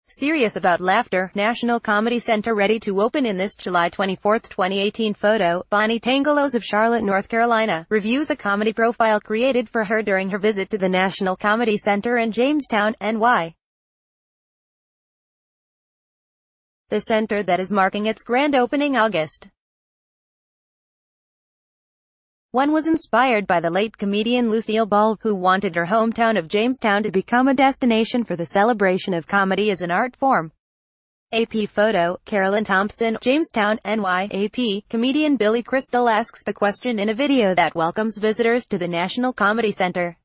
Serious about laughter, National Comedy Center ready to open in this July 24, 2018 photo. Bonnie Tangalos of Charlotte, North Carolina, reviews a comedy profile created for her during her visit to the National Comedy Center in Jamestown, NY. The center that is marking its grand opening August 1 was inspired by the late comedian Lucille Ball, who wanted her hometown of Jamestown to become a destination for the celebration of comedy as an art form. AP photo, Carolyn Thompson, Jamestown, NY. AP, comedian Billy Crystal asks the question in a video that welcomes visitors to the National Comedy Center.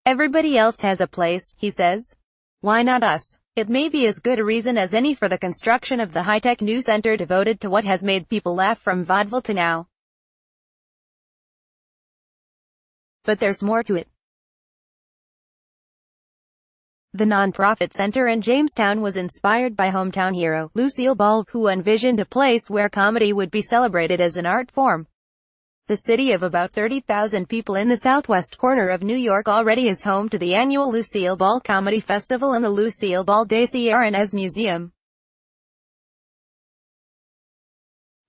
"Everybody else has a place," he says. "Why not us? It may be as good a reason as any for the construction of the high-tech new center devoted to what has made people laugh from vaudeville to now. But there's more to it." The nonprofit center in Jamestown was inspired by hometown hero, Lucille Ball, who envisioned a place where comedy would be celebrated as an art form. The city of about 30,000 people in the southwest corner of New York already is home to the annual Lucille Ball Comedy Festival and the Lucille Ball Des Arènes Museum.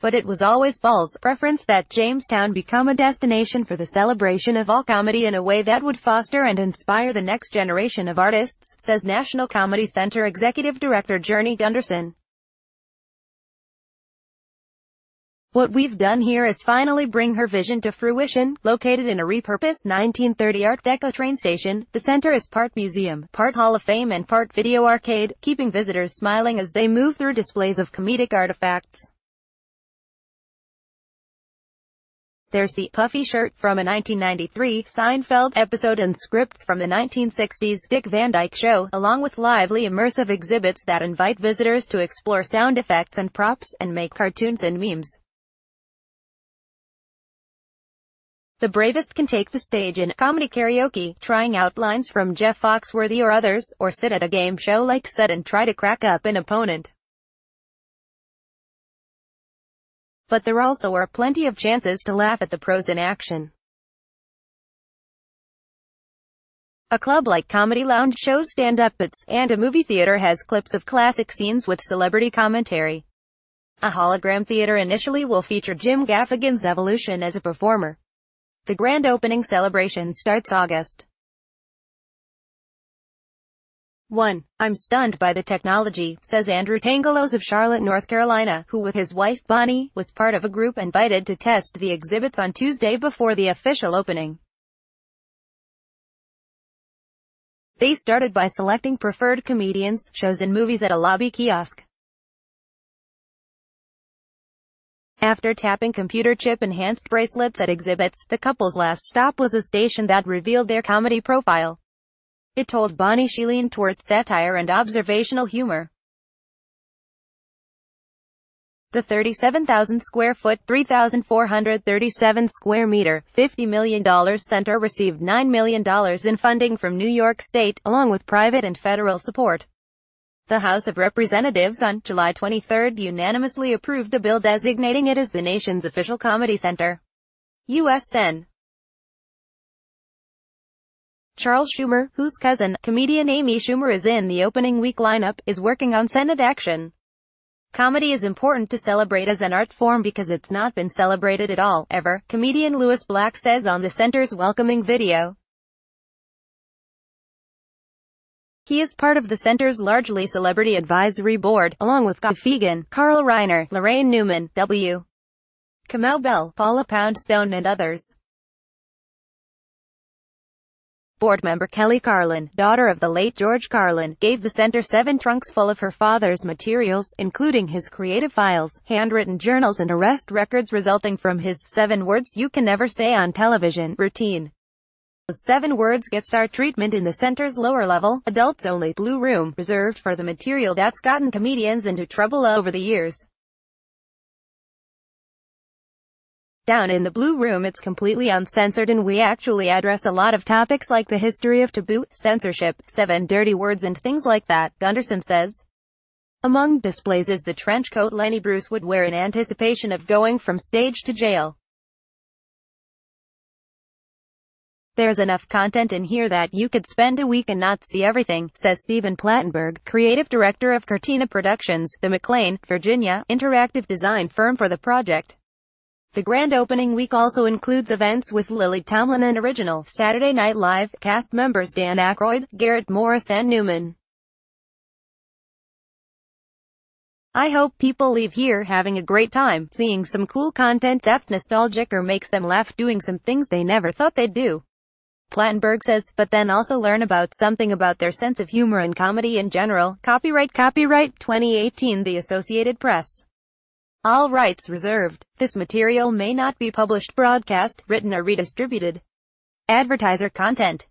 But it was always Ball's preference that Jamestown become a destination for the celebration of all comedy in a way that would foster and inspire the next generation of artists, says National Comedy Center Executive Director Journey Gunderson. "What we've done here is finally bring her vision to fruition." Located in a repurposed 1930 Art Deco train station, the center is part museum, part Hall of Fame and part video arcade, keeping visitors smiling as they move through displays of comedic artifacts. There's the puffy shirt from a 1993 Seinfeld episode and scripts from the 1960s Dick Van Dyke Show, along with lively immersive exhibits that invite visitors to explore sound effects and props, and make cartoons and memes. The bravest can take the stage in comedy karaoke, trying out lines from Jeff Foxworthy or others, or sit at a game show like Set and try to crack up an opponent. But there also are plenty of chances to laugh at the pros in action. A club like Comedy Lounge shows stand-up bits, and a movie theater has clips of classic scenes with celebrity commentary. A hologram theater initially will feature Jim Gaffigan's evolution as a performer. The grand opening celebration starts August 1. "I'm stunned by the technology," says Andrew Tangalos of Charlotte, North Carolina, who with his wife Bonnie, was part of a group invited to test the exhibits on Tuesday before the official opening. They started by selecting preferred comedians, shows and movies at a lobby kiosk. After tapping computer chip-enhanced bracelets at exhibits, the couple's last stop was a station that revealed their comedy profile. It told Bonnie she leaned toward satire and observational humor. The 37,000 square foot, 3,437 square meter, $50 million center received $9 million in funding from New York State, along with private and federal support. The House of Representatives on July 23 unanimously approved a bill designating it as the nation's official comedy center. U.S. Sen. Charles Schumer, whose cousin, comedian Amy Schumer is in the opening week lineup, is working on Senate action. "Comedy is important to celebrate as an art form because it's not been celebrated at all, ever," comedian Louis Black says on the center's welcoming video. He is part of the center's largely celebrity advisory board, along with Guy Fegan, Carl Reiner, Lorraine Newman, W. Kamau Bell, Paula Poundstone and others. Board member Kelly Carlin, daughter of the late George Carlin, gave the center 7 trunks full of her father's materials, including his creative files, handwritten journals and arrest records resulting from his 7 words you can never say on television routine. Those 7 words get star treatment in the center's lower-level, adults-only Blue Room, reserved for the material that's gotten comedians into trouble over the years. Down in the Blue Room it's completely uncensored and we actually address a lot of topics like the history of taboo, censorship, 7 dirty words and things like that, Gunderson says. Among displays is the trench coat Lenny Bruce would wear in anticipation of going from stage to jail. "There's enough content in here that you could spend a week and not see everything," says Steven Plattenberg, creative director of Cortina Productions, the McLean, Virginia, interactive design firm for the project. The grand opening week also includes events with Lily Tomlin and original Saturday Night Live cast members Dan Aykroyd, Garrett Morris and Newman. "I hope people leave here having a great time, seeing some cool content that's nostalgic or makes them laugh, doing some things they never thought they'd do," Plattenberg says, but then also learn about something about their sense of humor and comedy in general. Copyright 2018 The Associated Press. All rights reserved. This material may not be published, broadcast, written or redistributed. Advertiser content.